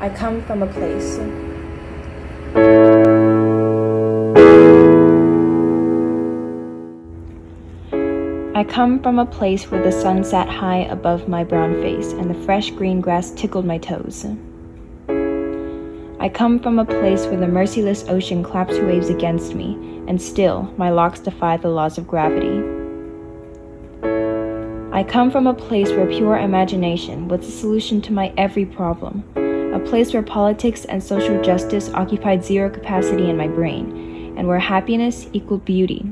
I come from a place. I come from a place where the sun sat high above my brown face and the fresh green grass tickled my toes. I come from a place where the merciless ocean claps waves against me, and still my locks defy the laws of gravity. I come from a place where pure imagination was the solution to my every problem, a place where politics and social justice occupied zero capacity in my brain, and where happiness equaled beauty.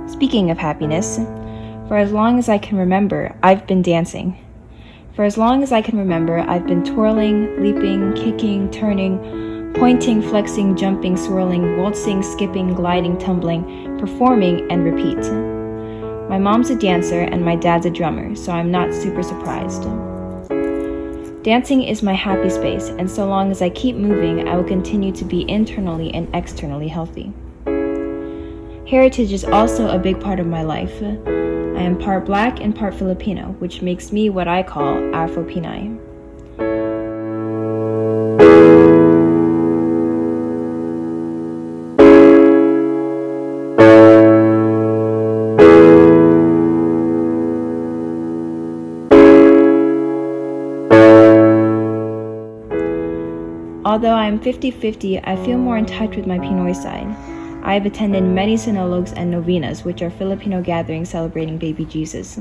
Speaking of happiness, for as long as I can remember, I've been dancing. For as long as I can remember, I've been twirling, leaping, kicking, turning, pointing, flexing, jumping, swirling, waltzing, skipping, gliding, tumbling, performing, and repeat. My mom's a dancer and my dad's a drummer, so I'm not super surprised. Dancing is my happy space, and so long as I keep moving, I will continue to be internally and externally healthy. Heritage is also a big part of my life. I am part Black and part Filipino, which makes me what I call Afro-Pinay. Although I am 50-50, I feel more in touch with my Pinoy side. I have attended many sinologues and novenas, which are Filipino gatherings celebrating baby Jesus.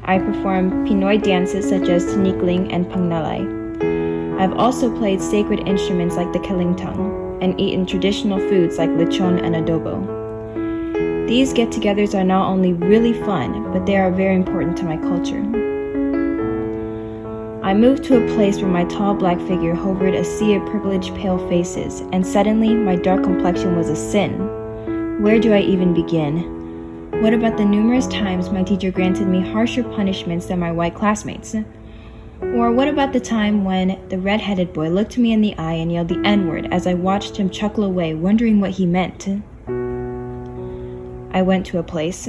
I perform Pinoy dances such as Tinikling and Pangnalay. I've also played sacred instruments like the Kalingtang and eaten traditional foods like lechon and adobo. These get-togethers are not only really fun, but they are very important to my culture. I moved to a place where my tall black figure hovered a sea of privileged pale faces, and suddenly my dark complexion was a sin. Where do I even begin? What about the numerous times my teacher granted me harsher punishments than my white classmates? Or what about the time when the red-headed boy looked me in the eye and yelled the N-word as I watched him chuckle away, wondering what he meant? I went to a place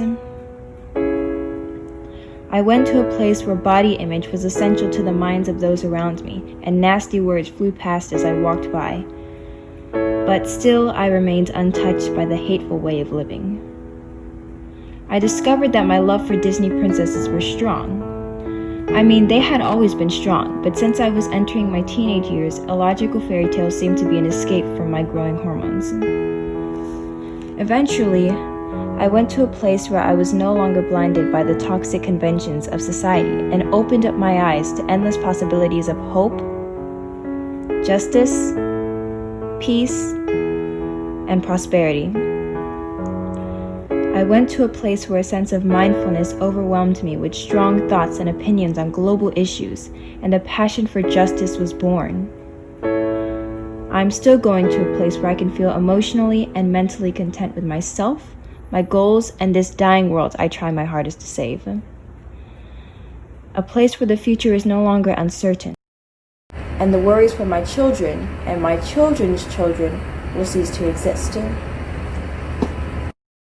where body image was essential to the minds of those around me, and nasty words flew past as I walked by. But still, I remained untouched by the hateful way of living. I discovered that my love for Disney princesses were strong. I mean, they had always been strong, but since I was entering my teenage years, illogical fairy tales seemed to be an escape from my growing hormones. Eventually, I went to a place where I was no longer blinded by the toxic conventions of society and opened up my eyes to endless possibilities of hope, justice, peace, and prosperity. I went to a place where a sense of mindfulness overwhelmed me with strong thoughts and opinions on global issues, and a passion for justice was born. I'm still going to a place where I can feel emotionally and mentally content with myself, my goals, and this dying world I try my hardest to save. A place where the future is no longer uncertain, and the worries for my children and my children's children will cease to exist.